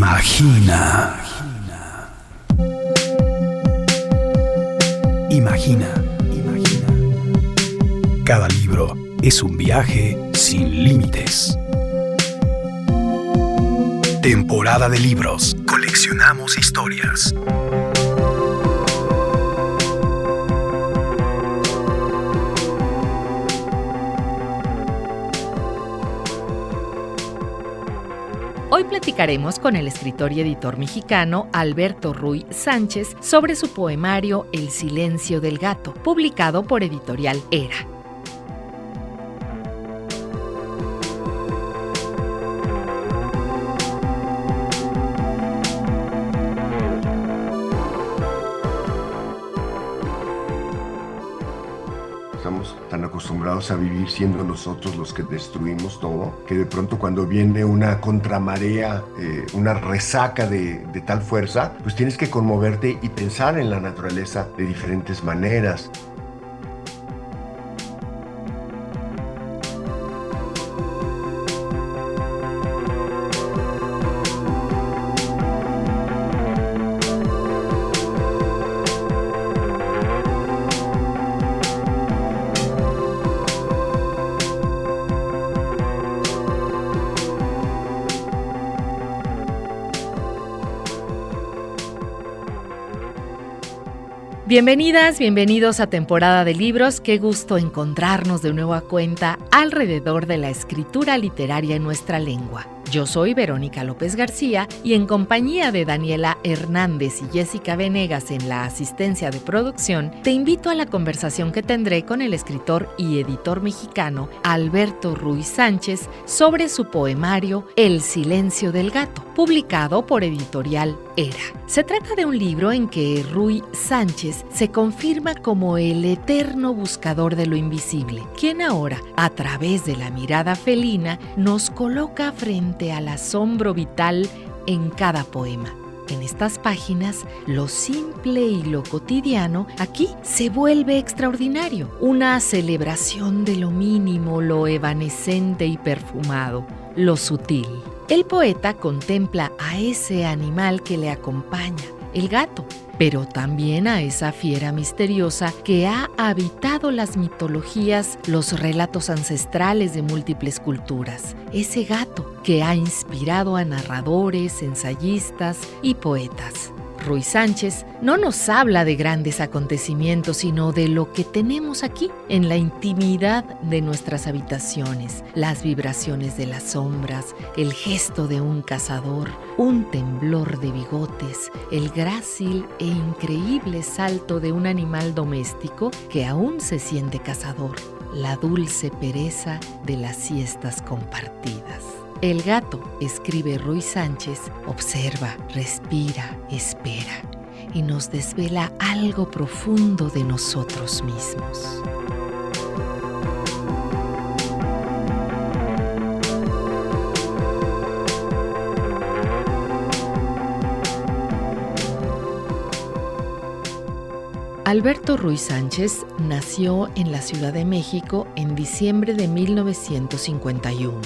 Imagina. Imagina. Cada libro es un viaje sin límites. Temporada de libros. Coleccionamos historias. Hoy platicaremos con el escritor y editor mexicano Alberto Ruy Sánchez sobre su poemario El silencio del gato, publicado por Editorial Era. Estamos tan acostumbrados a vivir siendo nosotros los que destruimos todo, que de pronto cuando viene una contramarea, una resaca de tal fuerza, pues tienes que conmoverte y pensar en la naturaleza de diferentes maneras. Bienvenidas, bienvenidos a Temporada de Libros. Qué gusto encontrarnos de nueva cuenta alrededor de la escritura literaria en nuestra lengua. Yo soy Verónica López García y en compañía de Daniela Hernández y Jessica Venegas en la asistencia de producción, te invito a la conversación que tendré con el escritor y editor mexicano Alberto Ruy Sánchez sobre su poemario El silencio del gato, publicado por Editorial Era. Se trata de un libro en que Ruy Sánchez se confirma como el eterno buscador de lo invisible, quien ahora, a través de la mirada felina, nos coloca frente al asombro vital en cada poema. En estas páginas, lo simple y lo cotidiano aquí se vuelve extraordinario, una celebración de lo mínimo, lo evanescente y perfumado, lo sutil. El poeta contempla a ese animal que le acompaña, el gato, pero también a esa fiera misteriosa que ha habitado las mitologías, los relatos ancestrales de múltiples culturas. Ese gato que ha inspirado a narradores, ensayistas y poetas. Ruy Sánchez no nos habla de grandes acontecimientos, sino de lo que tenemos aquí, en la intimidad de nuestras habitaciones, las vibraciones de las sombras, el gesto de un cazador, un temblor de bigotes, el grácil e increíble salto de un animal doméstico que aún se siente cazador, la dulce pereza de las siestas compartidas. El gato, escribe Ruy Sánchez, observa, respira, espera y nos desvela algo profundo de nosotros mismos. Alberto Ruy Sánchez nació en la Ciudad de México en diciembre de 1951.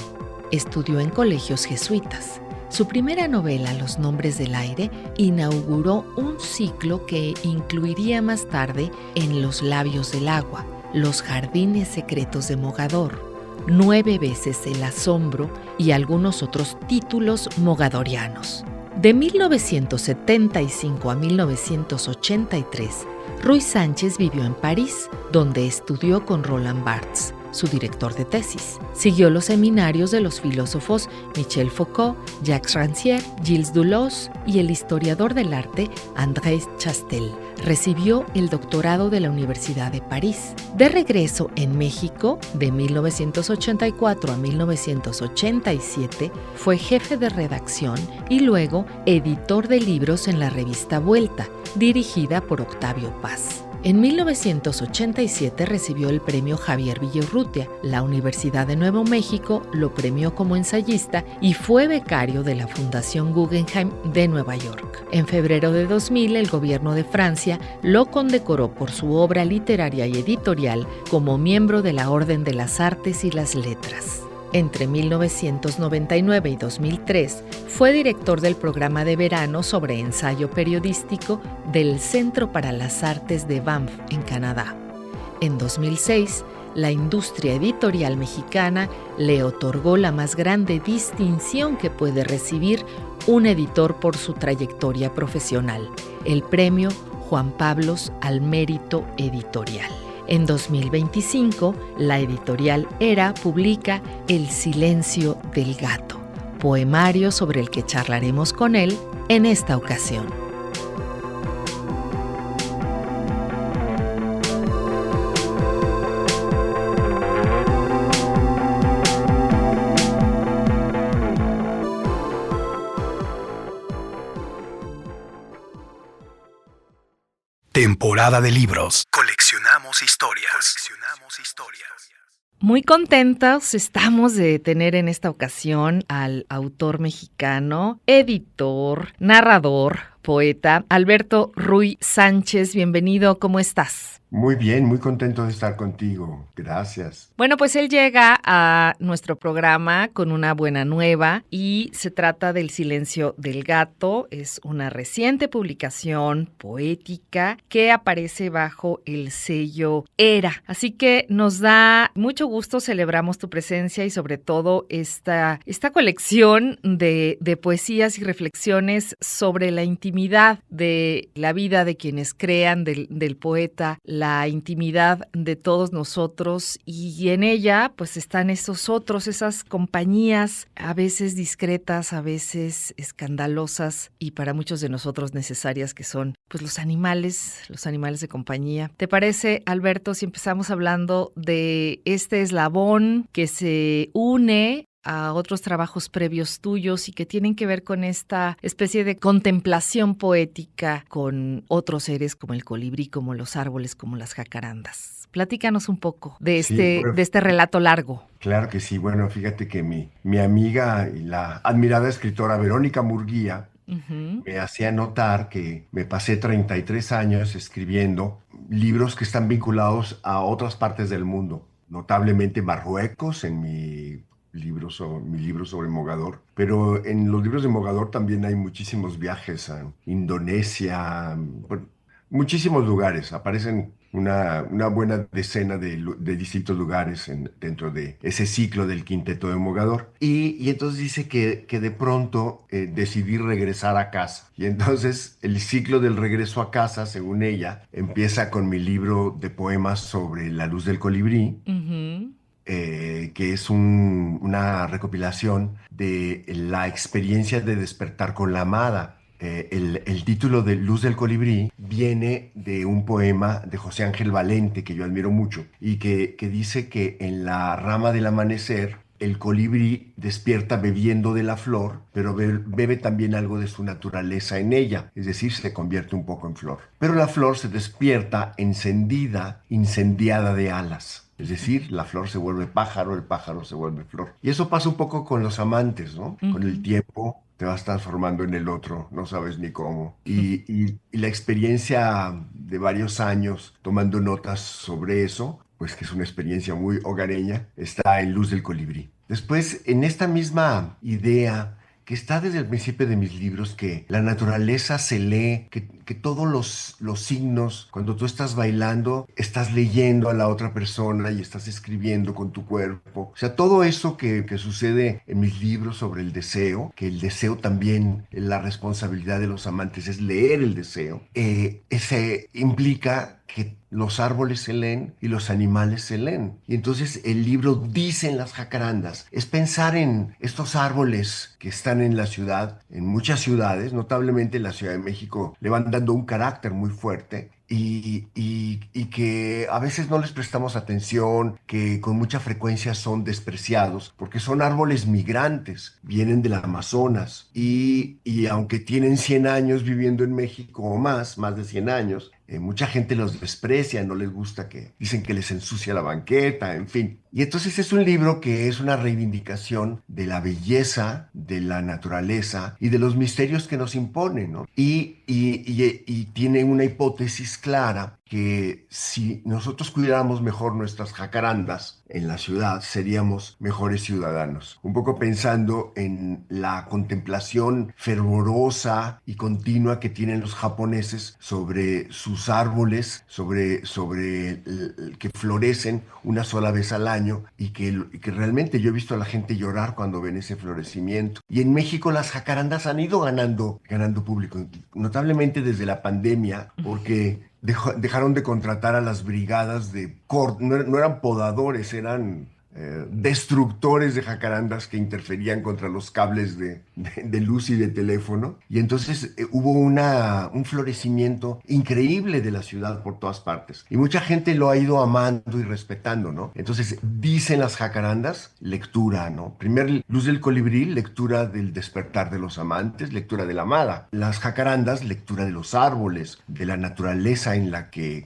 Estudió en colegios jesuitas. Su primera novela, Los nombres del aire, inauguró un ciclo que incluiría más tarde En los labios del agua, Los jardines secretos de Mogador, 9 veces El asombro y algunos otros títulos mogadorianos. De 1975 a 1983, Ruy Sánchez vivió en París, donde estudió con Roland Barthes, su director de tesis. Siguió los seminarios de los filósofos Michel Foucault, Jacques Rancière, Gilles Deleuze y el historiador del arte André Chastel. Recibió el doctorado de la Universidad de París. De regreso en México, de 1984 a 1987, fue jefe de redacción y luego editor de libros en la revista Vuelta, dirigida por Octavio Paz. En 1987 recibió el premio Javier Villaurrutia. La Universidad de Nuevo México lo premió como ensayista y fue becario de la Fundación Guggenheim de Nueva York. En febrero de 2000, el gobierno de Francia lo condecoró por su obra literaria y editorial como miembro de la Orden de las Artes y las Letras. Entre 1999 y 2003 fue director del programa de verano sobre ensayo periodístico del Centro para las Artes de Banff, en Canadá. En 2006, la industria editorial mexicana le otorgó la más grande distinción que puede recibir un editor por su trayectoria profesional, el premio Juan Pablos al Mérito Editorial. En 2025, la editorial Era publica El silencio del gato, poemario sobre el que charlaremos con él en esta ocasión. Temporada de libros. Coleccionamos historias. Muy contentos estamos de tener en esta ocasión al autor mexicano, editor, narrador, poeta, Alberto Ruy Sánchez. Bienvenido, ¿cómo estás? Muy bien, muy contento de estar contigo. Gracias. Bueno, pues él llega a nuestro programa con una buena nueva y se trata del Silencio del Gato. Es una reciente publicación poética que aparece bajo el sello Era. Así que nos da mucho gusto, celebramos tu presencia y sobre todo esta colección de poesías y reflexiones sobre la intimidad de la vida de quienes crean, del poeta, la intimidad de todos nosotros, y en ella pues están esos otros, esas compañías a veces discretas, a veces escandalosas y para muchos de nosotros necesarias, que son pues los animales de compañía. ¿Te parece, Alberto, si empezamos hablando de este eslabón que se une a otros trabajos previos tuyos y que tienen que ver con esta especie de contemplación poética con otros seres como el colibrí, como los árboles, como las jacarandas? Platícanos un poco de este relato largo. Claro que sí. Bueno, fíjate que mi amiga y la admirada escritora Verónica Murguía me hacía notar que me pasé 33 años escribiendo libros que están vinculados a otras partes del mundo, notablemente Marruecos en mi libro sobre Mogador, pero en los libros de Mogador también hay muchísimos viajes a Indonesia, muchísimos lugares. Aparecen una buena decena de distintos lugares dentro de ese ciclo del quinteto de Mogador. Y entonces dice que de pronto decidí regresar a casa. Y entonces el ciclo del regreso a casa, según ella, empieza con mi libro de poemas sobre la luz del colibrí. Que es una recopilación de la experiencia de despertar con la amada. El título de Luz del Colibrí viene de un poema de José Ángel Valente, que yo admiro mucho, y que dice que en la rama del amanecer el colibrí despierta bebiendo de la flor, pero bebe también algo de su naturaleza en ella, es decir, se convierte un poco en flor. Pero la flor se despierta incendiada de alas. Es decir, la flor se vuelve pájaro, el pájaro se vuelve flor. Y eso pasa un poco con los amantes, ¿no? Con el tiempo te vas transformando en el otro, no sabes ni cómo. Y la experiencia de varios años tomando notas sobre eso, pues que es una experiencia muy hogareña, está en Luz del Colibrí. Después, en esta misma idea que está desde el principio de mis libros, que la naturaleza se lee, que todos los signos, cuando tú estás bailando, estás leyendo a la otra persona y estás escribiendo con tu cuerpo. O sea, todo eso que sucede en mis libros sobre el deseo, que el deseo también, la responsabilidad de los amantes es leer el deseo, ese implica que los árboles se leen y los animales se leen. Y entonces el libro dice en las jacarandas, es pensar en estos árboles que están en la ciudad, en muchas ciudades, notablemente en la Ciudad de México, le van dando un carácter muy fuerte. Y que a veces no les prestamos atención, que con mucha frecuencia son despreciados, porque son árboles migrantes, vienen del Amazonas, y aunque tienen 100 años viviendo en México o más de 100 años, mucha gente los desprecia, no les gusta, que dicen que les ensucia la banqueta, en fin. Y entonces es un libro que es una reivindicación de la belleza, de la naturaleza y de los misterios que nos imponen, ¿no? Y tiene una hipótesis clara que si nosotros cuidáramos mejor nuestras jacarandas en la ciudad, seríamos mejores ciudadanos. Un poco pensando en la contemplación fervorosa y continua que tienen los japoneses sobre sus árboles, que florecen una sola vez al año y que realmente yo he visto a la gente llorar cuando ven ese florecimiento. Y en México las jacarandas han ido ganando público, notablemente desde la pandemia, porque dejaron de contratar a las brigadas no eran podadores, eran destructores de jacarandas que interferían contra los cables de luz y de teléfono. Y entonces hubo un florecimiento increíble de la ciudad por todas partes. Y mucha gente lo ha ido amando y respetando, ¿no? Entonces dicen las jacarandas, lectura, ¿no? Primer Luz del Colibrí, lectura del despertar de los amantes, lectura de la amada. Las jacarandas, lectura de los árboles, de la naturaleza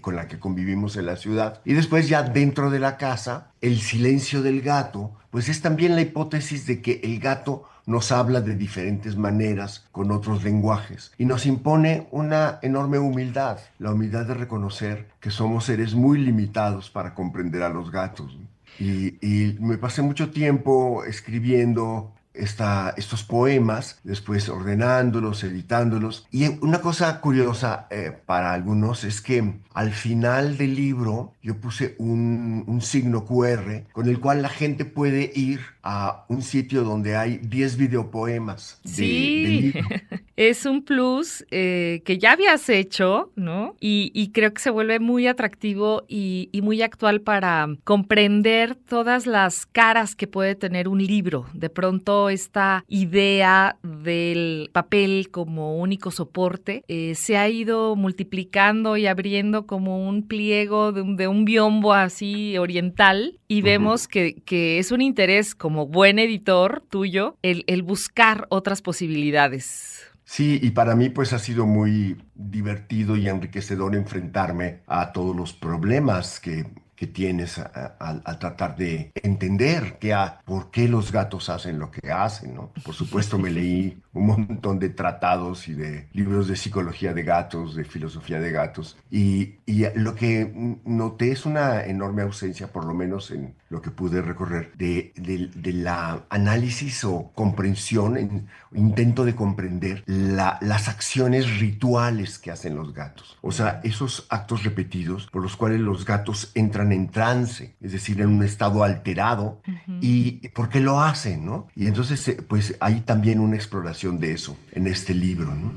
con la que convivimos en la ciudad. Y después ya dentro de la casa, el silencio del gato, pues es también la hipótesis de que el gato nos habla de diferentes maneras, con otros lenguajes, y nos impone una enorme humildad, la humildad de reconocer que somos seres muy limitados para comprender a los gatos. Y me pasé mucho tiempo escribiendo estos poemas, después ordenándolos, editándolos. Y una cosa curiosa para algunos es que al final del libro yo puse un signo QR con el cual la gente puede ir a un sitio donde hay 10 videopoemas de Sí, libro. es un plus que ya habías hecho, ¿no? Y creo que se vuelve muy atractivo y muy actual para comprender todas las caras que puede tener un libro. De pronto esta idea del papel como único soporte se ha ido multiplicando y abriendo como un pliego de un biombo así oriental, y vemos que es un interés como buen editor tuyo el buscar otras posibilidades. Sí, y para mí pues ha sido muy divertido y enriquecedor enfrentarme a todos los problemas que tienes al tratar de entender por qué los gatos hacen lo que hacen, ¿no? Por supuesto me leí un montón de tratados y de libros de psicología de gatos, de filosofía de gatos, y lo que noté es una enorme ausencia, por lo menos en lo que pude recorrer, de la análisis o comprensión, intento de comprender las acciones rituales que hacen los gatos. O sea, esos actos repetidos por los cuales los gatos entran en trance, es decir, en un estado alterado, y por qué lo hacen, ¿no? Y entonces, pues hay también una exploración de eso en este libro, ¿no?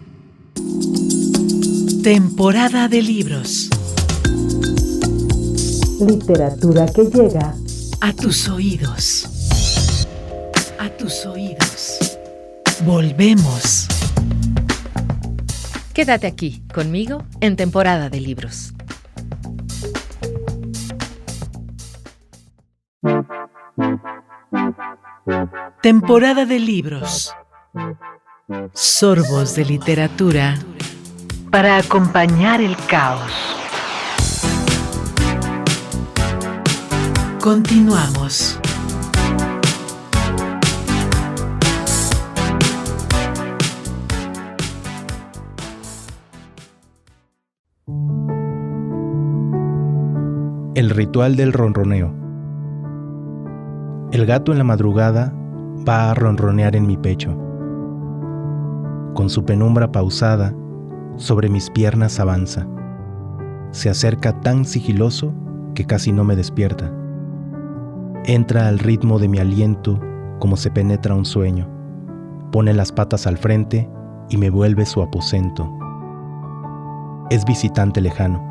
Temporada de libros. Literatura que llega A tus oídos. A tus oídos. Volvemos. Quédate aquí conmigo en Temporada de Libros. Temporada de libros. Sorbos de literatura para acompañar el caos. Continuamos. El ritual del ronroneo. El gato en la madrugada va a ronronear en mi pecho. Con su penumbra pausada, sobre mis piernas avanza. Se acerca tan sigiloso que casi no me despierta. Entra al ritmo de mi aliento como se penetra un sueño. Pone las patas al frente y me vuelve su aposento. Es visitante lejano,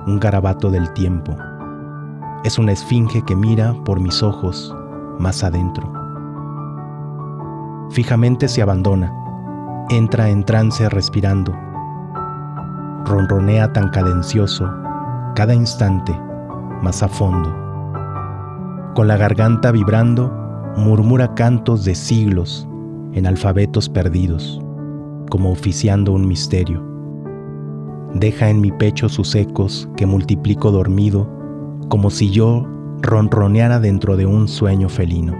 un garabato del tiempo. Es una esfinge que mira por mis ojos más adentro. Fijamente se abandona, entra en trance respirando. Ronronea tan cadencioso, cada instante, más a fondo. Con la garganta vibrando, murmura cantos de siglos en alfabetos perdidos, como oficiando un misterio. Deja en mi pecho sus ecos que multiplico dormido, como si yo ronroneara dentro de un sueño felino.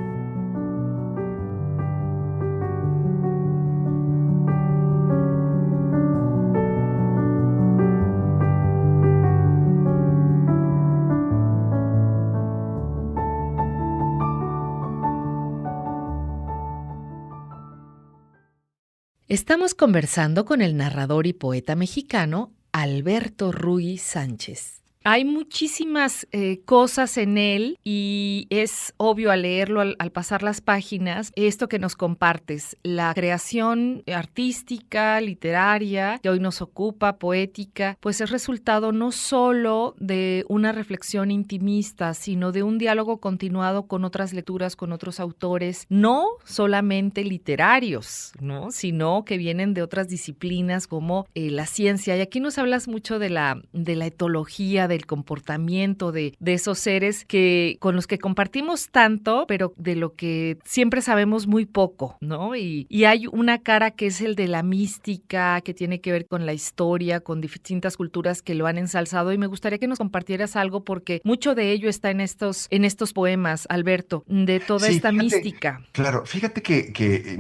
Estamos conversando con el narrador y poeta mexicano Alberto Ruy Sánchez. Hay muchísimas cosas en él y es obvio al leerlo, al pasar las páginas, esto que nos compartes, la creación artística, literaria, que hoy nos ocupa, poética, pues es resultado no solo de una reflexión intimista, sino de un diálogo continuado con otras lecturas, con otros autores, no solamente literarios, ¿no? Sino que vienen de otras disciplinas como la ciencia. Y aquí nos hablas mucho de la etología, del comportamiento de esos seres con los que compartimos tanto, pero de lo que siempre sabemos muy poco, ¿no? Y hay una cara que es el de la mística, que tiene que ver con la historia, con distintas culturas que lo han ensalzado, y me gustaría que nos compartieras algo porque mucho de ello está en estos poemas, Alberto, de toda esta mística. Claro, fíjate que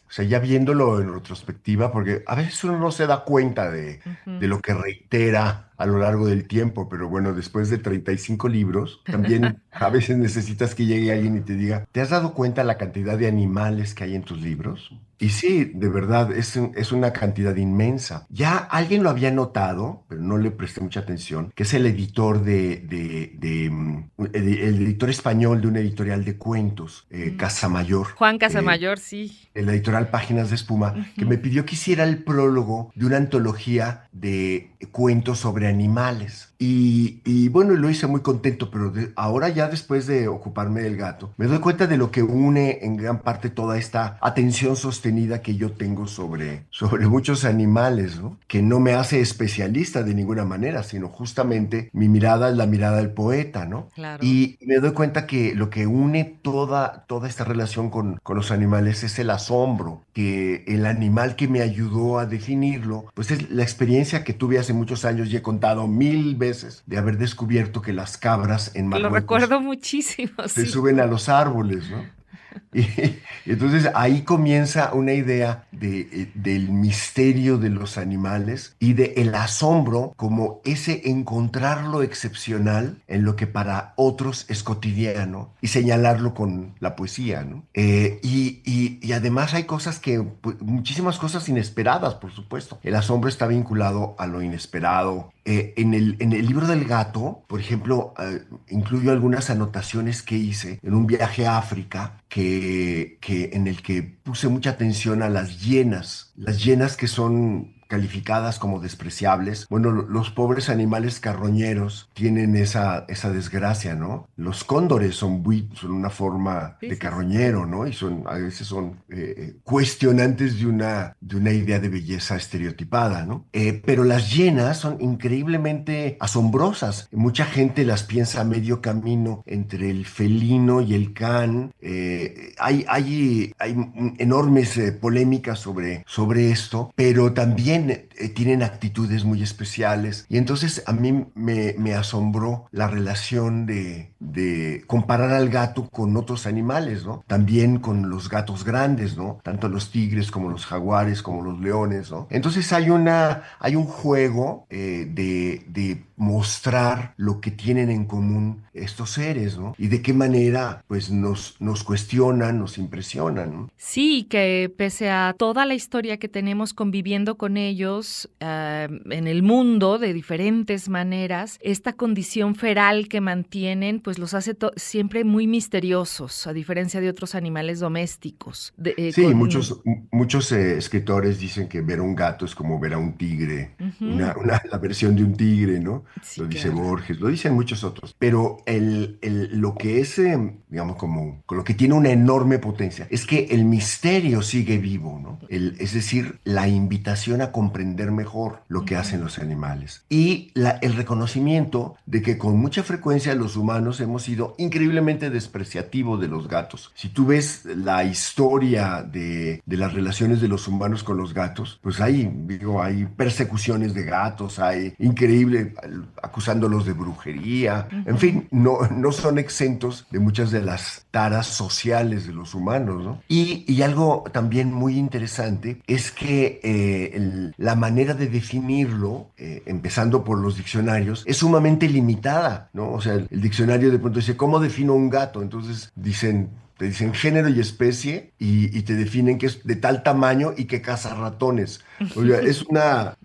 o sea, ya viéndolo en retrospectiva, porque a veces uno no se da cuenta de lo que reitera a lo largo del tiempo, pero bueno, después de 35 libros, también a veces necesitas que llegue alguien y te diga, ¿te has dado cuenta la cantidad de animales que hay en tus libros? Y sí, de verdad, es una cantidad inmensa. Ya alguien lo había notado, pero no le presté mucha atención, que es el editor el editor español de una editorial de cuentos, Casamayor. Juan Casamayor, sí. La editorial Páginas de Espuma, que me pidió que hiciera el prólogo de una antología de cuentos sobre animales. Y bueno, lo hice muy contento, pero ahora ya después de ocuparme del gato, me doy cuenta de lo que une en gran parte toda esta atención sostenida que yo tengo sobre muchos animales, ¿no? Que no me hace especialista de ninguna manera, sino justamente mi mirada es la mirada del poeta, ¿no? Claro. Y me doy cuenta que lo que une toda esta relación con los animales es el asombro, que el animal que me ayudó a definirlo, pues es la experiencia que tuve hace muchos años y he contado 1000 veces de haber descubierto que las cabras en Marruecos lo recuerdo muchísimo, se sí. suben a los árboles, ¿no? Y entonces ahí comienza una idea del misterio de los animales y del asombro como ese encontrar lo excepcional en lo que para otros es cotidiano y señalarlo con la poesía, ¿no? Y además hay cosas muchísimas cosas inesperadas, por supuesto. El asombro está vinculado a lo inesperado. En el libro del gato, por ejemplo, incluyo algunas anotaciones que hice en un viaje a África en el que puse mucha atención a las hienas que son calificadas como despreciables. Bueno, los pobres animales carroñeros tienen esa desgracia, ¿no? Los cóndores son una forma de carroñero, ¿no? Y a veces son cuestionantes de una idea de belleza estereotipada, ¿no? Pero las hienas son increíblemente asombrosas. Mucha gente las piensa a medio camino entre el felino y el can. Hay enormes polémicas sobre esto, pero también tienen actitudes muy especiales. Y entonces a mí me asombró la relación de comparar al gato con otros animales, ¿no? También con los gatos grandes, ¿no? Tanto los tigres como los jaguares, como los leones, ¿no? Entonces hay un juego de mostrar lo que tienen en común estos seres, ¿no? Y de qué manera, pues, nos cuestionan, nos impresionan, ¿no? Sí, que pese a toda la historia que tenemos conviviendo con ellos en el mundo de diferentes maneras, esta condición feral que mantienen, pues los hace siempre muy misteriosos, a diferencia de otros animales domésticos. Sí, muchos escritores dicen que ver a un gato es como ver a un tigre, la versión de un tigre, ¿no? Sí, lo dice claro. Borges, lo dicen muchos otros. Pero lo que es, digamos, como lo que tiene una enorme potencia es que el misterio sigue vivo, ¿no? Es decir, la invitación a comprender mejor lo que hacen los animales. Y el reconocimiento de que con mucha frecuencia los humanos hemos sido increíblemente despreciativos de los gatos. Si tú ves la historia de las relaciones de los humanos con los gatos, pues hay persecuciones de gatos, hay increíble acusándolos de brujería, en fin, no son exentos de muchas de las taras sociales de los humanos, ¿no? Y algo también muy interesante es que la manera de definirlo, empezando por los diccionarios, es sumamente limitada, ¿no? O sea, el diccionario de pronto dice, ¿cómo defino un gato? Entonces dicen Te dicen género y especie y te definen que es de tal tamaño y que caza ratones. O sea, es una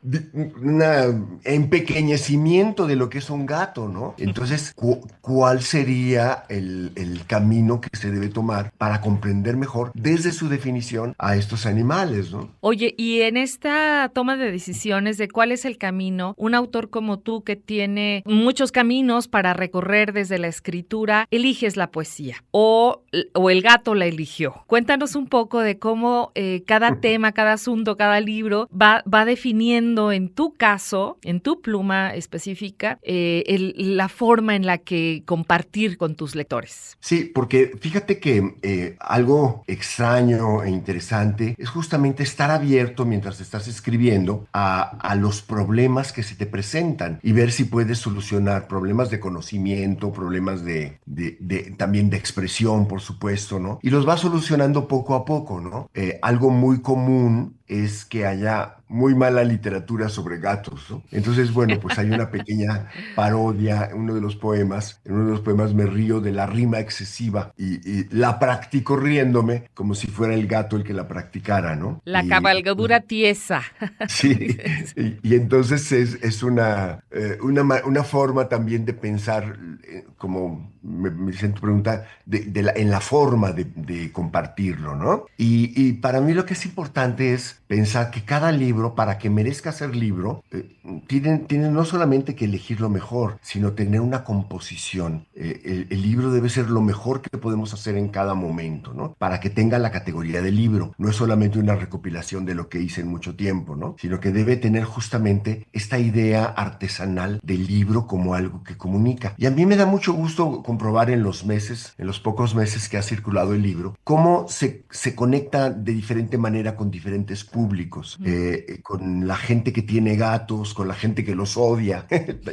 empequeñecimiento de lo que es un gato, ¿no? Entonces, ¿cuál sería el camino que se debe tomar para comprender mejor desde su definición a estos animales, ¿no? Oye, y en esta toma de decisiones de cuál es el camino, un autor como tú que tiene muchos caminos para recorrer desde la escritura, eliges la poesía o el gato la eligió. Cuéntanos un poco de cómo cada tema, cada asunto, cada libro va definiendo en tu caso, en tu pluma específica, la forma en la que compartir con tus lectores. Sí, porque fíjate que algo extraño e interesante es justamente estar abierto mientras estás escribiendo a los problemas que se te presentan y ver si puedes solucionar problemas de conocimiento, problemas también de expresión, por supuesto, ¿no? Y los vas solucionando poco a poco, ¿no? Algo muy común es que haya muy mala literatura sobre gatos, ¿no? Entonces, bueno, pues hay una pequeña parodia en uno de los poemas. En uno de los poemas me río de la rima excesiva y la practico riéndome como si fuera el gato el que la practicara, ¿no? La cabalgadura tiesa. Sí, y entonces es una forma también de pensar, como me dicen tu pregunta, en la forma de compartirlo, ¿no? Y para mí lo que es importante es pensar que cada libro, para que merezca ser libro, tiene no solamente que elegir lo mejor, sino tener una composición. El libro debe ser lo mejor que podemos hacer en cada momento, ¿no? Para que tenga la categoría de libro. No es solamente una recopilación de lo que hice en mucho tiempo, ¿no? Sino que debe tener justamente esta idea artesanal del libro como algo que comunica. Y a mí me da mucho gusto comprobar en los pocos meses que ha circulado el libro, cómo se conecta de diferente manera con diferentes públicos, con la gente que tiene gatos, con la gente que los odia,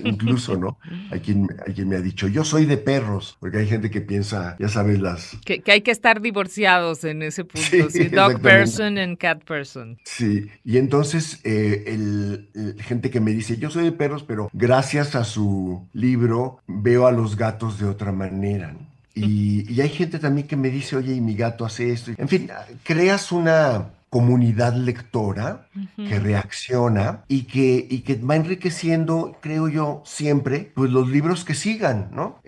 incluso, ¿no? Hay quien me ha dicho, yo soy de perros, porque hay gente que piensa, ya sabes, Que hay que estar divorciados en ese punto, Sí, dog person and cat person. Sí, y entonces gente que me dice, yo soy de perros, pero gracias a su libro veo a los gatos de otra manera, ¿no? Y hay gente también que me dice, oye, y mi gato hace esto. En fin, creas una comunidad lectora que reacciona y que va enriqueciendo, creo yo, siempre, pues los libros que sigan, ¿no?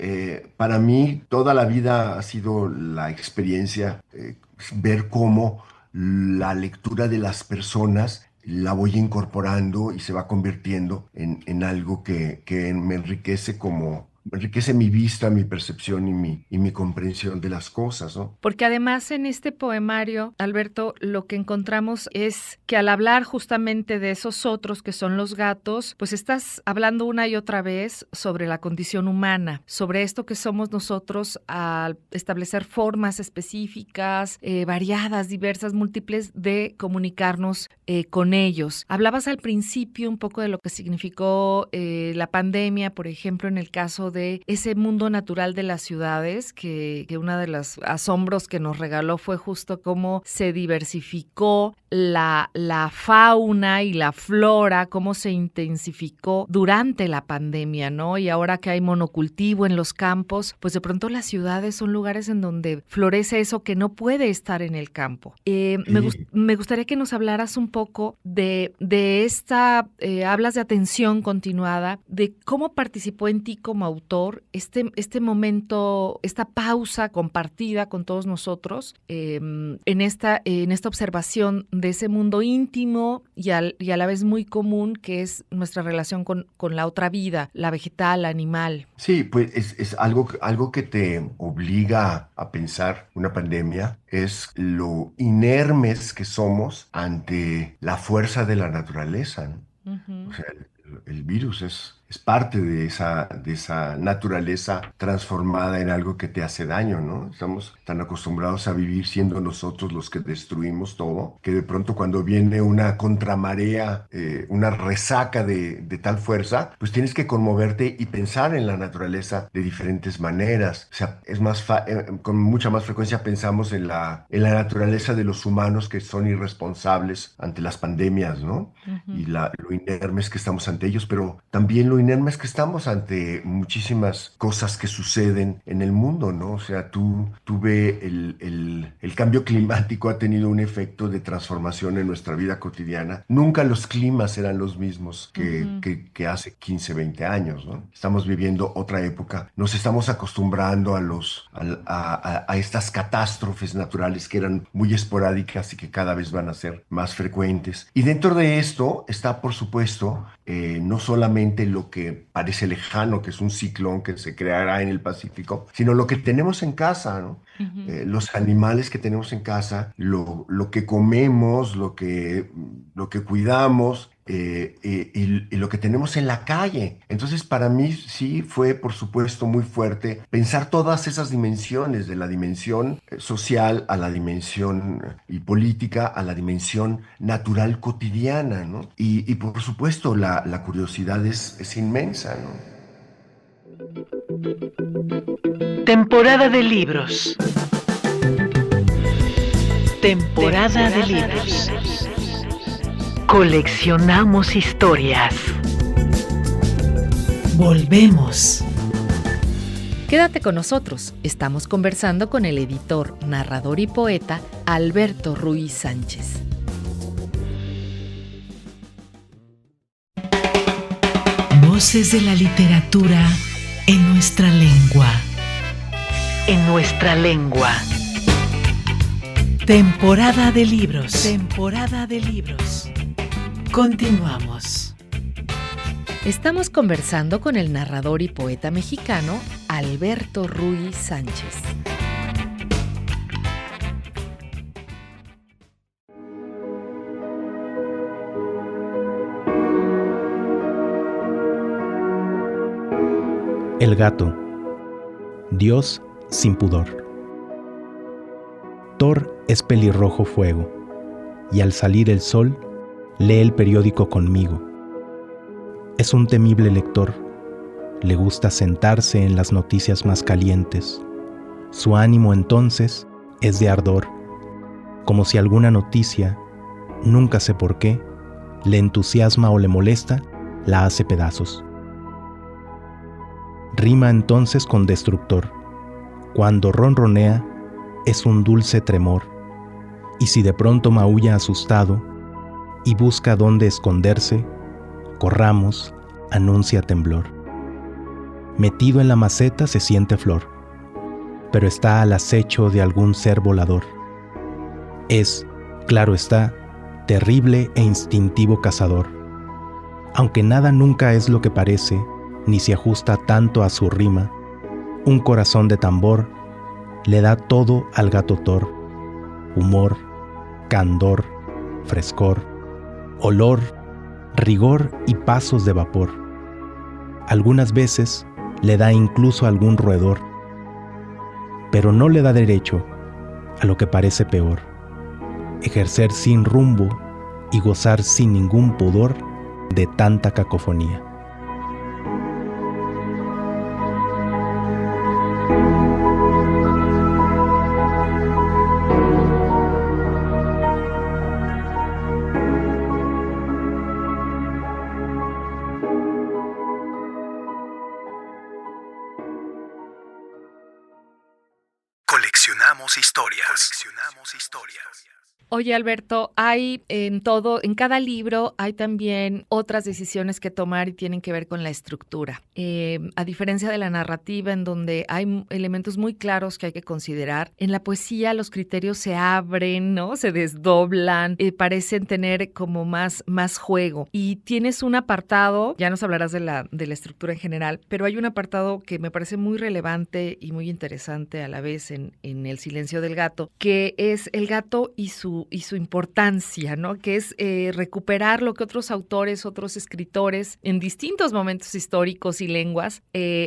Para mí, toda la vida ha sido la experiencia, ver cómo la lectura de las personas la voy incorporando y se va convirtiendo en algo que me enriquece mi vista, mi percepción y mi comprensión de las cosas, ¿no? Porque además en este poemario, Alberto, lo que encontramos es que al hablar justamente de esos otros que son los gatos, pues estás hablando una y otra vez sobre la condición humana, sobre esto que somos nosotros al establecer formas específicas, variadas, diversas, múltiples de comunicarnos con ellos. Hablabas al principio un poco de lo que significó la pandemia, por ejemplo, en el caso de ese mundo natural de las ciudades, que uno de los asombros que nos regaló fue justo cómo se diversificó la fauna y la flora, cómo se intensificó durante la pandemia, ¿no? Y ahora que hay monocultivo en los campos, pues de pronto las ciudades son lugares en donde florece eso que no puede estar en el campo. Me gustaría que nos hablaras un poco de esta, hablas de atención continuada, de cómo participó en ti como autor este momento, esta pausa compartida con todos nosotros en esta observación de ese mundo íntimo y a la vez muy común que es nuestra relación con la otra vida, la vegetal, la animal. Sí, pues es algo que te obliga a pensar una pandemia, es lo inermes que somos ante la fuerza de la naturaleza, ¿no? O sea, el virus es parte de esa naturaleza transformada en algo que te hace daño, ¿no? Estamos tan acostumbrados a vivir siendo nosotros los que destruimos todo, que de pronto cuando viene una contramarea, una resaca de tal fuerza, pues tienes que conmoverte y pensar en la naturaleza de diferentes maneras. O sea, con mucha más frecuencia pensamos en la naturaleza de los humanos que son irresponsables ante las pandemias, ¿no? Y lo inermes que estamos ante ellos, pero también lo Inerma, es que estamos ante muchísimas cosas que suceden en el mundo, ¿no? O sea, tú ve el cambio climático ha tenido un efecto de transformación en nuestra vida cotidiana. Nunca los climas eran los mismos que hace 15, 20 años, ¿no? Estamos viviendo otra época. Nos estamos acostumbrando a estas catástrofes naturales que eran muy esporádicas y que cada vez van a ser más frecuentes. Y dentro de esto está, por supuesto, no solamente lo que parece lejano, que es un ciclón que se creará en el Pacífico, sino lo que tenemos en casa, ¿no? Los animales que tenemos en casa, lo que comemos, lo que cuidamos, y lo que tenemos en la calle. Entonces, para mí sí fue, por supuesto, muy fuerte pensar todas esas dimensiones, de la dimensión social a la dimensión y política, a la dimensión natural cotidiana, ¿no? Y por supuesto, la curiosidad es inmensa, ¿no? Temporada de libros. Temporada de libros. Coleccionamos historias. Volvemos. Quédate con nosotros. Estamos conversando con el editor, narrador y poeta Alberto Ruiz Sánchez. Voces de la literatura en nuestra lengua. En nuestra lengua. Temporada de libros. Temporada de libros. Continuamos. Estamos conversando con el narrador y poeta mexicano Alberto Ruiz Sánchez. El gato. Dios sin pudor. Thor es pelirrojo fuego, y al salir el sol, lee el periódico conmigo. Es un temible lector, le gusta sentarse en las noticias más calientes. Su ánimo entonces es de ardor, como si alguna noticia, nunca sé por qué, le entusiasma o le molesta, la hace pedazos. Rima entonces con destructor. Cuando ronronea, es un dulce tremor, y si de pronto maulla asustado y busca dónde esconderse, corramos, anuncia temblor. Metido en la maceta se siente flor, pero está al acecho de algún ser volador. Es, claro está, terrible e instintivo cazador. Aunque nada nunca es lo que parece, ni se ajusta tanto a su rima, un corazón de tambor le da todo al gato Thor: humor, candor, frescor, olor, rigor y pasos de vapor. Algunas veces le da incluso algún roedor, pero no le da derecho a lo que parece peor: ejercer sin rumbo y gozar sin ningún pudor de tanta cacofonía. Coleccionamos historias. Coleccionamos historias. Oye, Alberto, hay en cada libro hay también otras decisiones que tomar y tienen que ver con la estructura. A diferencia de la narrativa, en donde hay elementos muy claros que hay que considerar, en la poesía los criterios se abren, ¿no? Se desdoblan, parecen tener como más juego. Y tienes un apartado, ya nos hablarás de la estructura en general, pero hay un apartado que me parece muy relevante y muy interesante a la vez en El silencio del gato, que es el gato y su importancia, ¿no? Que es recuperar lo que otros autores, otros escritores en distintos momentos históricos y lenguas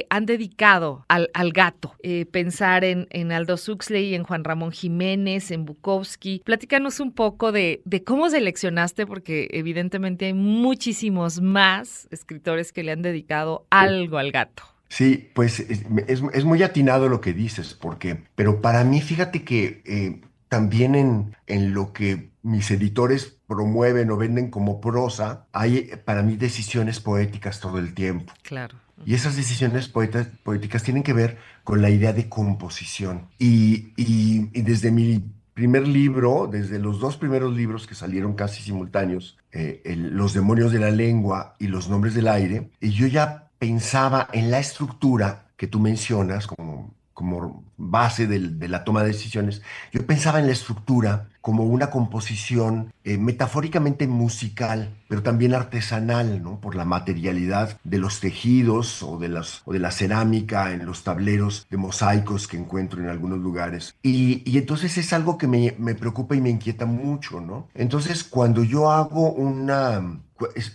han dedicado al gato. Pensar en Aldous Huxley, en Juan Ramón Jiménez, en Bukowski. Platícanos un poco de cómo seleccionaste, porque evidentemente hay muchísimos más escritores que le han dedicado algo al gato. Sí, pues es muy atinado lo que dices, pero para mí, fíjate que también en lo que mis editores promueven o venden como prosa, hay para mí decisiones poéticas todo el tiempo. Claro. Y esas decisiones poéticas tienen que ver con la idea de composición. Y desde mi primer libro, desde los dos primeros libros que salieron casi simultáneos, Los demonios de la lengua y Los nombres del aire, y yo ya pensaba en la estructura que tú mencionas como base de la toma de decisiones. Yo pensaba en la estructura como una composición metafóricamente musical, pero también artesanal, ¿no? Por la materialidad de los tejidos o de la cerámica en los tableros de mosaicos que encuentro en algunos lugares. Y entonces es algo que me preocupa y me inquieta mucho, ¿no? Entonces, cuando yo hago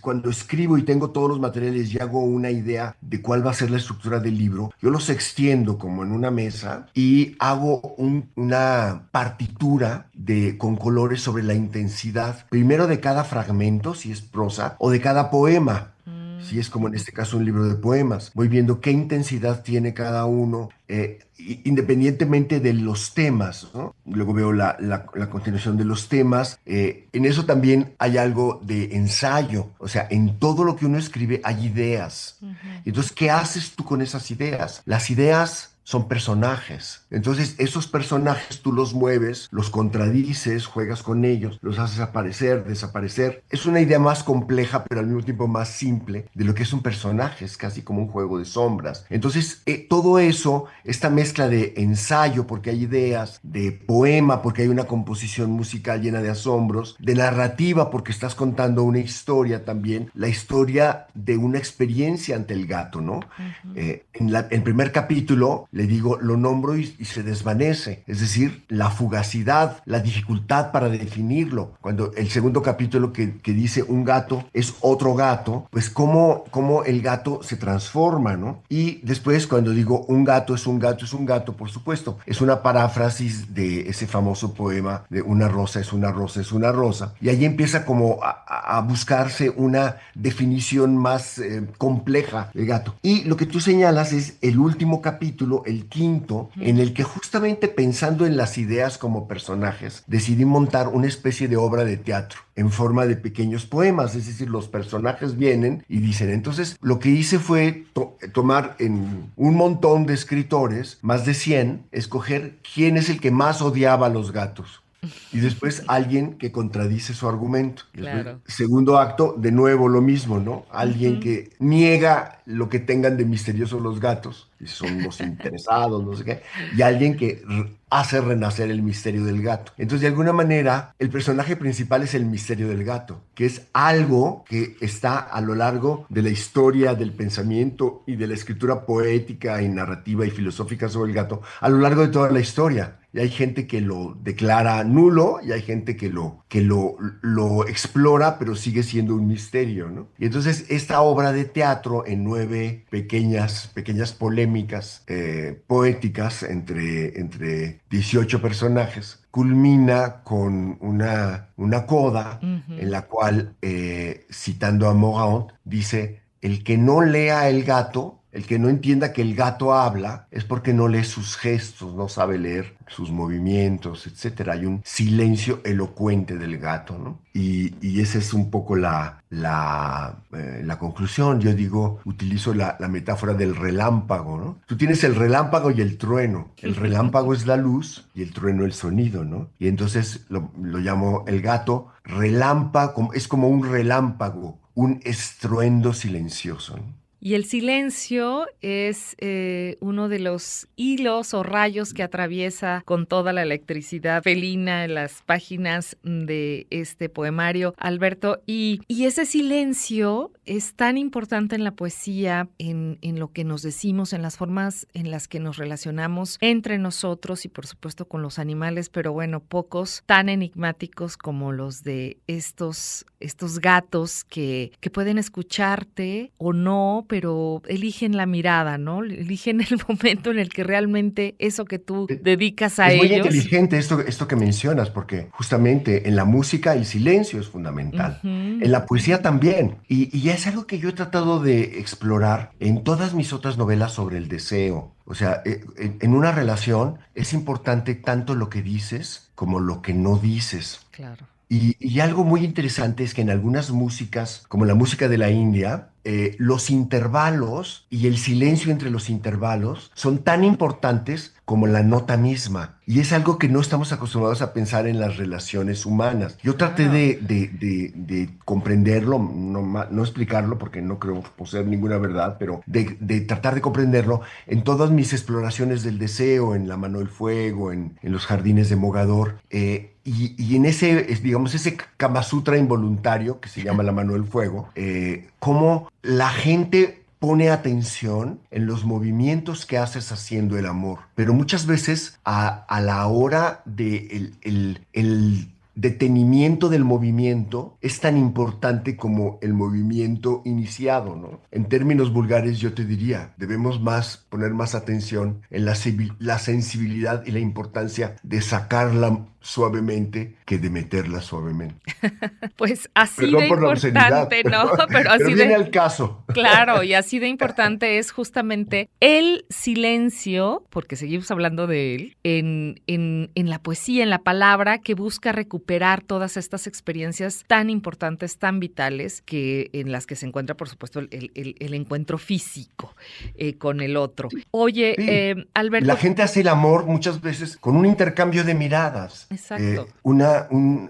cuando escribo y tengo todos los materiales y hago una idea de cuál va a ser la estructura del libro, yo los extiendo como en una mesa y hago una partitura con colores sobre la intensidad, primero de cada fragmento, si es prosa, o de cada poema. Si es como en este caso un libro de poemas, voy viendo qué intensidad tiene cada uno, independientemente de los temas, ¿no? Luego veo la continuación de los temas. En eso también hay algo de ensayo, o sea, en todo lo que uno escribe hay ideas. Entonces, ¿qué haces tú con esas ideas? Las ideas son personajes. Entonces, esos personajes tú los mueves, los contradices, juegas con ellos, los haces aparecer, desaparecer. Es una idea más compleja, pero al mismo tiempo más simple de lo que es un personaje. Es casi como un juego de sombras. Entonces, todo eso, esta mezcla de ensayo, porque hay ideas, de poema, porque hay una composición musical llena de asombros, de narrativa, porque estás contando una historia también, la historia de una experiencia ante el gato, ¿no? En el primer capítulo, le digo, lo nombro y se desvanece, es decir, la fugacidad, la dificultad para definirlo. Cuando el segundo capítulo que dice un gato es otro gato, pues cómo el gato se transforma, ¿no? Y después cuando digo un gato es un gato es un gato, por supuesto, es una paráfrasis de ese famoso poema de una rosa es una rosa es una rosa, y ahí empieza como a buscarse una definición más compleja del gato. Y lo que tú señalas es el último capítulo, el quinto, en el que justamente pensando en las ideas como personajes, decidí montar una especie de obra de teatro en forma de pequeños poemas, es decir, los personajes vienen y dicen. Entonces, lo que hice fue tomar en un montón de escritores, más de 100, escoger quién es el que más odiaba a los gatos. Y después alguien que contradice su argumento. Después, Claro. segundo acto, de nuevo lo mismo, ¿no? Alguien que niega lo que tengan de misterioso los gatos, y son los interesados, no sé qué, y alguien que hace renacer el misterio del gato. Entonces, de alguna manera, el personaje principal es el misterio del gato, que es algo que está a lo largo de la historia, del pensamiento y de la escritura poética y narrativa y filosófica sobre el gato, a lo largo de toda la historia. Y hay gente que lo declara nulo y hay gente que lo explora, pero sigue siendo un misterio, ¿no? Y entonces esta obra de teatro en 9 pequeñas polémicas poéticas entre 18 personajes culmina con una coda en la cual, citando a Morand, dice: el que no lea el gato, el que no entienda que el gato habla, es porque no lee sus gestos, no sabe leer sus movimientos, etcétera. Hay un silencio elocuente del gato, ¿no? Y esa es un poco la conclusión. Yo digo, utilizo la metáfora del relámpago, ¿no? Tú tienes el relámpago y el trueno. El relámpago es la luz y el trueno el sonido, ¿no? Y entonces lo llamo el gato relámpago, es como un relámpago, un estruendo silencioso, ¿no? Y el silencio es uno de los hilos o rayos que atraviesa con toda la electricidad felina en las páginas de este poemario, Alberto. Y ese silencio es tan importante en la poesía, en lo que nos decimos, en las formas en las que nos relacionamos entre nosotros y por supuesto con los animales, pero bueno, pocos tan enigmáticos como los de estos gatos que pueden escucharte o no, pero eligen la mirada, ¿no? Eligen el momento en el que realmente eso que tú dedicas a Es muy ellos. inteligente esto que mencionas, porque justamente en la música el silencio es fundamental. En la poesía también. Y es algo que yo he tratado de explorar en todas mis otras novelas sobre el deseo. O sea, en una relación es importante tanto lo que dices como lo que no dices. Claro. Y algo muy interesante es que en algunas músicas, como la música de la India, los intervalos y el silencio entre los intervalos son tan importantes como la nota misma. Y es algo que no estamos acostumbrados a pensar en las relaciones humanas. Yo traté Claro. de comprenderlo, no explicarlo porque no creo poseer ninguna verdad, pero de tratar de comprenderlo en todas mis exploraciones del deseo, en La mano del fuego, en los jardines de Mogador. Y en ese, digamos, ese Kama Sutra involuntario que se llama La mano del fuego, cómo la gente pone atención en los movimientos que haces haciendo el amor, pero muchas veces a la hora de el detenimiento del movimiento es tan importante como el movimiento iniciado, ¿no? En términos vulgares yo te diría, debemos poner más atención en la sensibilidad y la importancia de sacarla suavemente que de meterla suavemente. Pues así Perdón de por la obscenidad, importante, ¿no? Pero así pero viene de... al caso. Claro, y así de importante es justamente el silencio, porque seguimos hablando de él, en la poesía, en la palabra, que busca recuperar todas estas experiencias tan importantes, tan vitales, en las que se encuentra, por supuesto, el encuentro físico con el otro. Oye, Sí. Alberto... La gente hace el amor muchas veces con un intercambio de miradas. Exacto.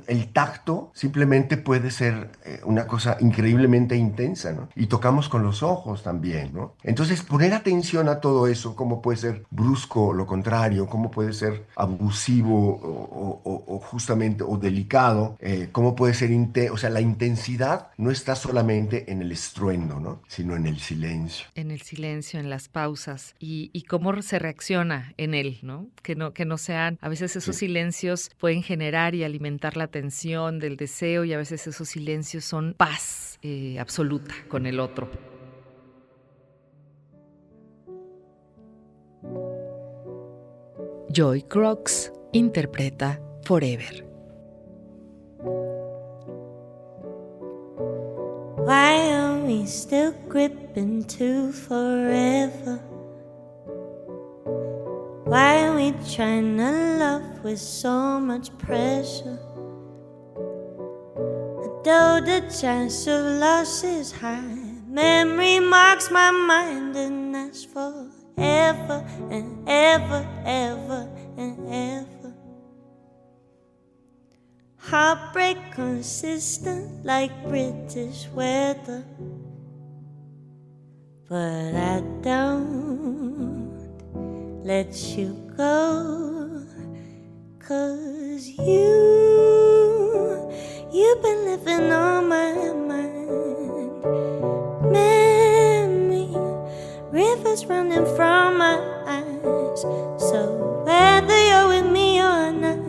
El tacto simplemente puede ser una cosa increíblemente intensa, ¿no? Y tocamos con los ojos también, ¿no? Entonces, poner atención a todo eso, cómo puede ser brusco, lo contrario, cómo puede ser abusivo o justamente, o delicado, cómo puede ser, o sea, la intensidad no está solamente en el estruendo, ¿no? Sino en el silencio. En el silencio, en las pausas y cómo se reacciona en él, ¿no? Que no sean, a veces esos silencios pueden generar y alimentar la tensión del deseo y a veces esos silencios son paz absoluta con el otro. Joy Crox interpreta Forever. Why are we still gripping to forever? Why are we trying to love with so much pressure? Though the chance of loss is high, memory marks my mind and that's forever and ever, ever and ever. Heartbreak consistent like British weather, but I don't let you go, 'cause you've been living on my mind. Memory, rivers running from my eyes. So whether you're with me or not,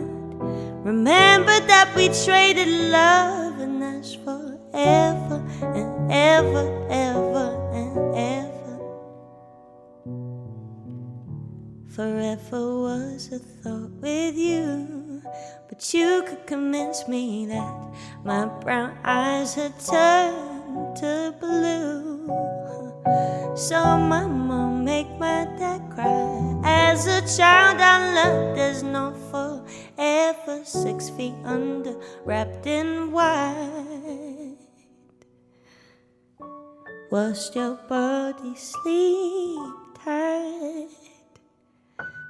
remember that we traded love, and that's forever and ever, ever and ever. Forever was a thought with you, but you could convince me that my brown eyes had turned to blue. So mama, make my dad cry. As a child I learned there's no forever. 6 feet under, wrapped in white. Watched your body sleep tight.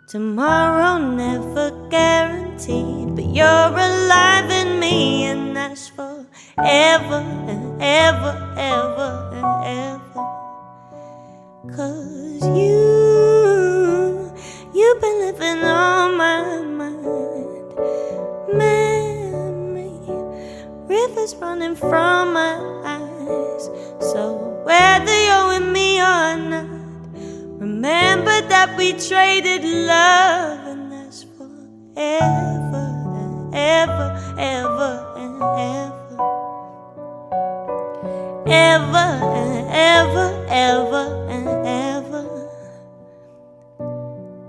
Tomorrow never guaranteed, but you're alive in me, and that's forever and ever, ever and ever. 'Cause you've been living on my mind. Memory, rivers running from my eyes. So whether you're with me or not, remember that we traded love, and that's forever and ever, ever and ever. ever and ever, ever and ever.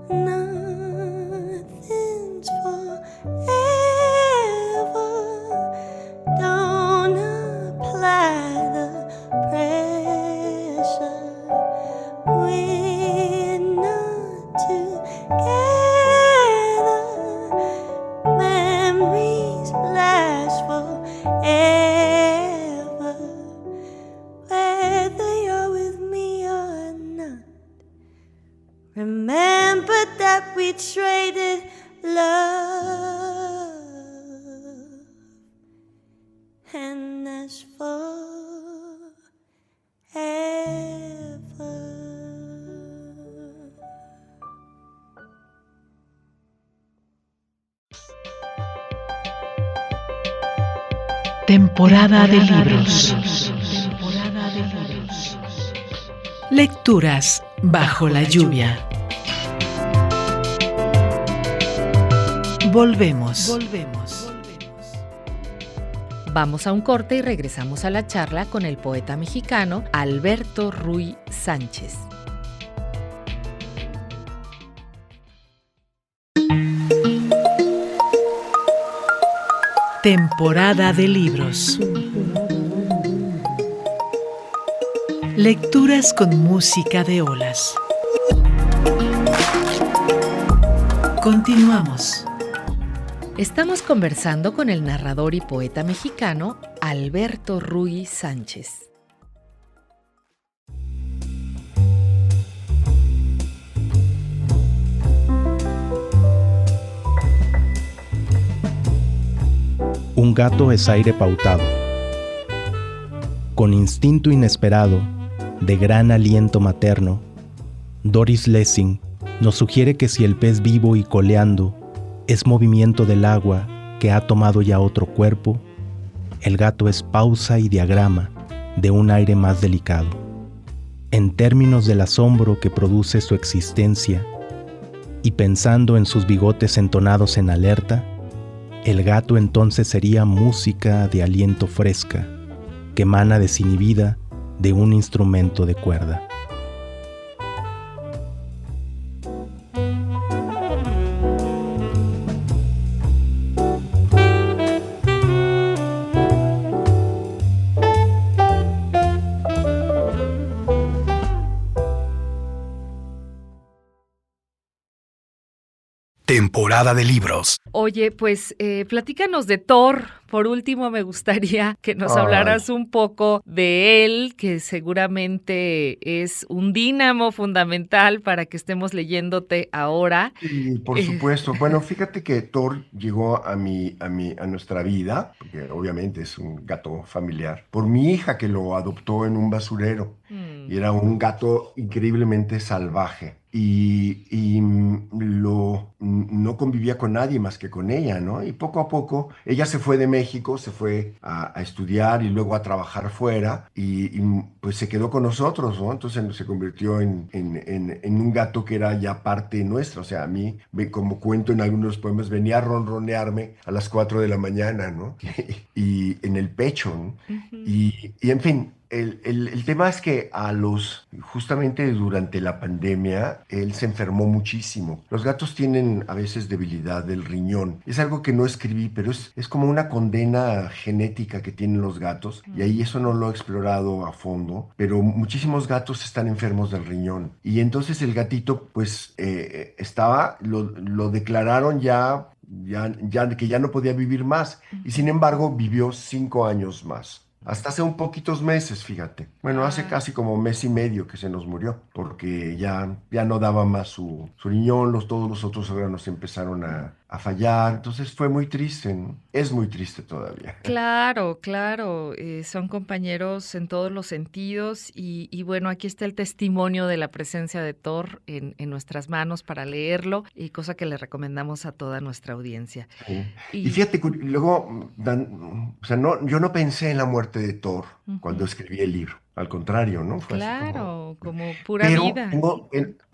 Nothing's forever. Don't apply the pressure. We're not together. Memories last forever. Whether you're with me or not. Remember that we traded love, and that's forever. Temporada de libros. Lecturas bajo la lluvia. Volvemos. Vamos a un corte y regresamos a la charla con el poeta mexicano Alberto Ruy Sánchez. Temporada de libros. Lecturas con música de olas. Continuamos. Estamos conversando con el narrador y poeta mexicano Alberto Ruy Sánchez. Un gato es aire pautado. Con instinto inesperado, de gran aliento materno, Doris Lessing nos sugiere que si el pez vivo y coleando es movimiento del agua que ha tomado ya otro cuerpo, el gato es pausa y diagrama de un aire más delicado. En términos del asombro que produce su existencia, y pensando en sus bigotes entonados en alerta, el gato entonces sería música de aliento fresca, que emana desinhibida de un instrumento de cuerda. Temporada de libros. Oye, pues platícanos de Thor. Por último, me gustaría que nos hablaras un poco de él, que seguramente es un dínamo fundamental para que estemos leyéndote ahora. Y por supuesto. Bueno, fíjate que Thor llegó a nuestra vida, porque obviamente es un gato familiar, por mi hija que lo adoptó en un basurero. Y era un gato increíblemente salvaje. Y no convivía con nadie más que con ella, ¿no? Y poco a poco ella se fue de México, se fue a estudiar y luego a trabajar fuera y pues se quedó con nosotros, ¿no? Entonces se convirtió en un gato que era ya parte nuestra. O sea, a mí, como cuento en algunos poemas, venía a ronronearme a las 4 de la mañana, ¿no? Y en el pecho, ¿no? Y en fin. El tema es que justamente durante la pandemia, él se enfermó muchísimo. Los gatos tienen a veces debilidad del riñón. Es algo que no escribí, pero es como una condena genética que tienen los gatos. Y ahí eso no lo he explorado a fondo, pero muchísimos gatos están enfermos del riñón. Y entonces el gatito, pues, lo declararon ya que ya no podía vivir más. Y sin embargo, vivió 5 años más. Hasta hace un poquitos meses, fíjate. Bueno, hace casi como mes y medio que se nos murió, porque ya no daba más su riñón, todos los otros órganos empezaron a fallar. Entonces fue muy triste, ¿no? Es muy triste todavía. Claro, son compañeros en todos los sentidos y bueno, aquí está el testimonio de la presencia de Thor en nuestras manos para leerlo, y cosa que le recomendamos a toda nuestra audiencia. Sí. Y fíjate, luego, yo no pensé en la muerte de Thor cuando escribí el libro. Al contrario, ¿no? Fue así como... Claro, como pura vida.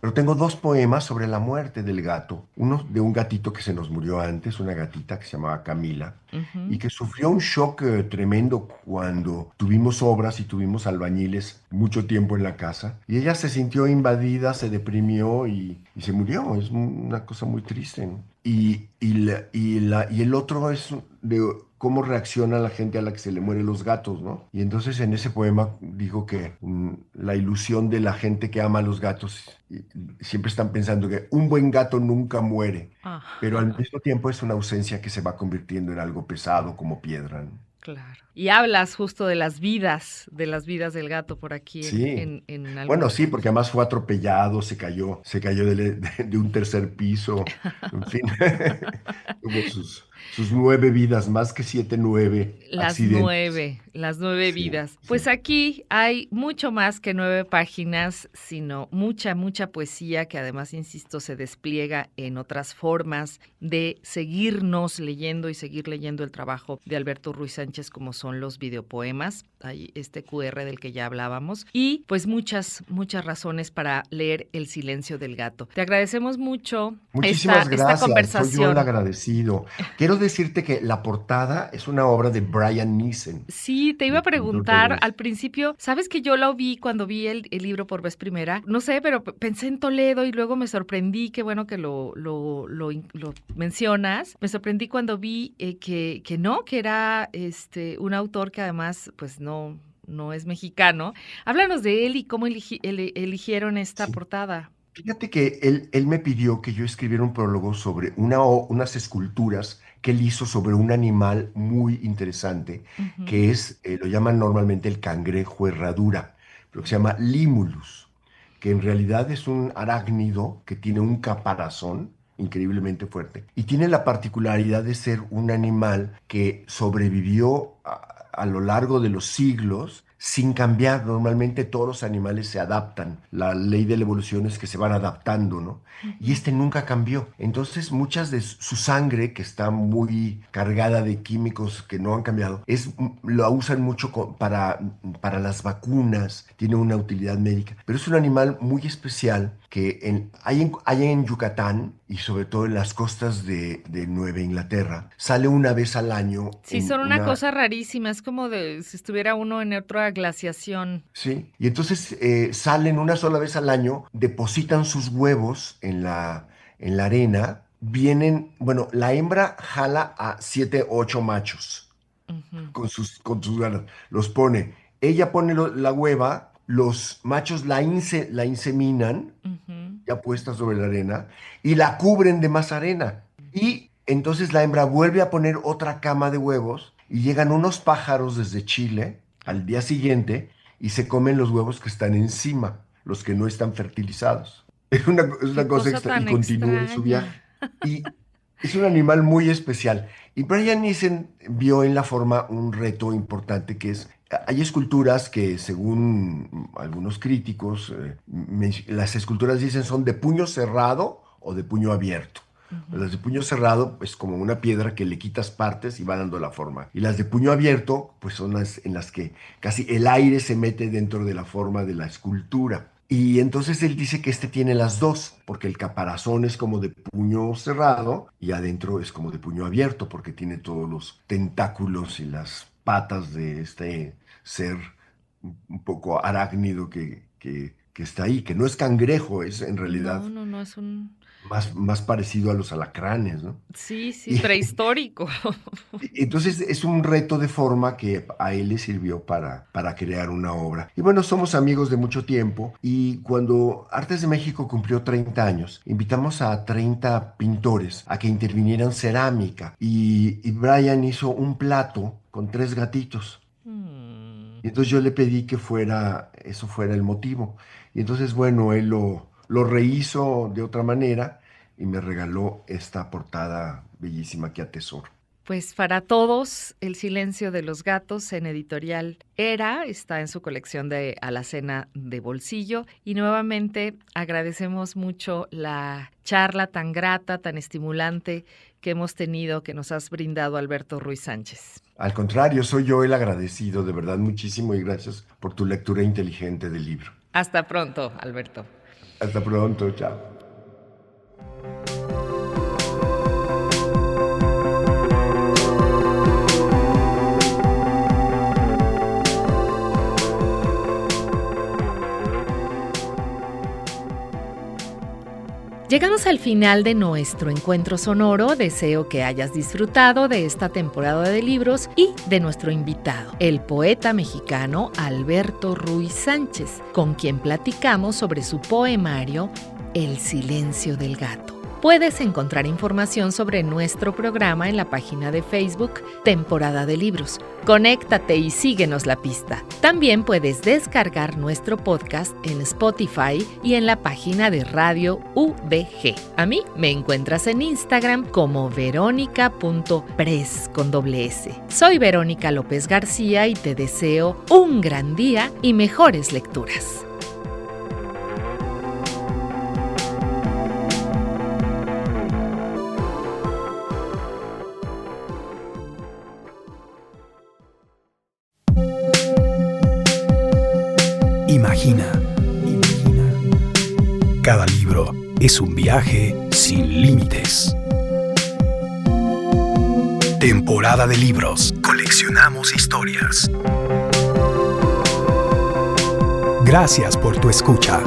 Pero tengo dos poemas sobre la muerte del gato. Uno de un gatito que se nos murió antes, una gatita que se llamaba Camila, y Ujú. que sufrió un shock tremendo cuando tuvimos obras y tuvimos albañiles mucho tiempo en la casa. Y ella se sintió invadida, se deprimió y se murió. Es una cosa muy triste, ¿no? Y el otro es de cómo reacciona la gente a la que se le mueren los gatos, ¿no? Y entonces en ese poema dijo que la ilusión de la gente que ama a los gatos, siempre están pensando que un buen gato nunca muere, pero al Ajá, mismo tiempo es una ausencia que se va convirtiendo en algo pesado como piedra, ¿no? claro. Y hablas justo de las vidas del gato por aquí Sí. en Bueno, algunos sí, poemas. porque además fue atropellado, se cayó de un tercer piso, en fin, tuvo sus 9 vidas, más que 7, 9 accidentes. Las 9 Sí, vidas. sí. Pues aquí hay mucho más que 9 páginas, sino mucha, mucha poesía que además, insisto, se despliega en otras formas de seguirnos leyendo y seguir leyendo el trabajo de Alberto Ruiz Sánchez, como son los videopoemas. Hay este QR del que ya hablábamos. Y pues muchas, muchas razones para leer El silencio del gato. Te agradecemos mucho Muchísimas esta gracias, soy yo el conversación. agradecido. Quiero decirte que la portada es una obra de Brian Neeson, Sí, te iba a el pintor de preguntar al Grecia. principio, ¿sabes que yo lo vi cuando vi el libro por vez primera? No sé, pero pensé en Toledo y luego me sorprendí, qué bueno que lo mencionas. Me sorprendí cuando vi que no, que era un autor que además, pues no es mexicano. Háblanos de él y cómo eligieron esta Sí. portada. Fíjate que él me pidió que yo escribiera un prólogo sobre unas esculturas que él hizo sobre un animal muy interesante, Ujú, que es, lo llaman normalmente el cangrejo herradura, pero que se llama Limulus, que en realidad es un arácnido que tiene un caparazón increíblemente fuerte y tiene la particularidad de ser un animal que sobrevivió a lo largo de los siglos sin cambiar. Normalmente todos los animales se adaptan. La ley de la evolución es que se van adaptando, ¿no? Y ujú. este nunca cambió. Entonces, muchas de su sangre, que está muy cargada de químicos que no han cambiado, lo usan mucho para las vacunas, tiene una utilidad médica. Pero es un animal muy especial que hay en Yucatán y sobre todo en las costas de Nueva Inglaterra. Sale una vez al año Sí, en son una una... cosa rarísima, es como de si estuviera uno en otra glaciación. Sí, y entonces salen una sola vez al año, depositan sus huevos en la arena, vienen, bueno, la hembra jala a 7, 8 machos Ujú, con sus ganas, los pone, ella pone la hueva, los machos la inseminan, ujú. ya puesta sobre la arena, y la cubren de más arena. Y entonces la hembra vuelve a poner otra cama de huevos y llegan unos pájaros desde Chile al día siguiente y se comen los huevos que están encima, los que no están fertilizados. Es Qué una cosa cosa extra y tan continúa su extraña. viaje. Y es un animal muy especial. Y Brian Nissen vio en la forma un reto importante que es, hay esculturas que según algunos críticos, las esculturas dicen son de puño cerrado o de puño abierto. Ujú. Las de puño cerrado es como una piedra que le quitas partes y va dando la forma. Y las de puño abierto, pues son las en las que casi el aire se mete dentro de la forma de la escultura. Y entonces él dice que este tiene las dos, porque el caparazón es como de puño cerrado y adentro es como de puño abierto, porque tiene todos los tentáculos y las patas de este ser un poco arácnido que está ahí, que no es cangrejo, es en No, realidad no, es un... más parecido a los alacranes, ¿no? Sí, sí, Y, prehistórico. entonces es un reto de forma que a él le sirvió para crear una obra. Y bueno, somos amigos de mucho tiempo y cuando Artes de México cumplió 30 años, invitamos a 30 pintores a que intervinieran cerámica y Brian hizo un plato con 3 gatitos. Mm. Y entonces yo le pedí que eso fuera el motivo. Y entonces, bueno, él lo rehizo de otra manera y me regaló esta portada bellísima que atesoro. Pues para todos, El silencio de los gatos en editorial Era está en su colección de Alacena de Bolsillo y nuevamente agradecemos mucho la charla tan grata, tan estimulante que hemos tenido, que nos has brindado, Alberto Ruiz Sánchez. Al contrario, soy yo el agradecido, de verdad, muchísimo, y gracias por tu lectura inteligente del libro. Hasta pronto, Alberto. Hasta pronto, chao. Llegamos al final de nuestro encuentro sonoro. Deseo que hayas disfrutado de esta temporada de libros y de nuestro invitado, el poeta mexicano Alberto Ruiz Sánchez, con quien platicamos sobre su poemario El silencio del gato. Puedes encontrar información sobre nuestro programa en la página de Facebook Temporada de Libros. Conéctate y síguenos la pista. También puedes descargar nuestro podcast en Spotify y en la página de Radio UDG. A mí me encuentras en Instagram como veronica.press con doble S. Soy Verónica López García y te deseo un gran día y mejores lecturas. Imagina. Cada libro es un viaje sin límites. Temporada de libros. Coleccionamos historias. Gracias por tu escucha.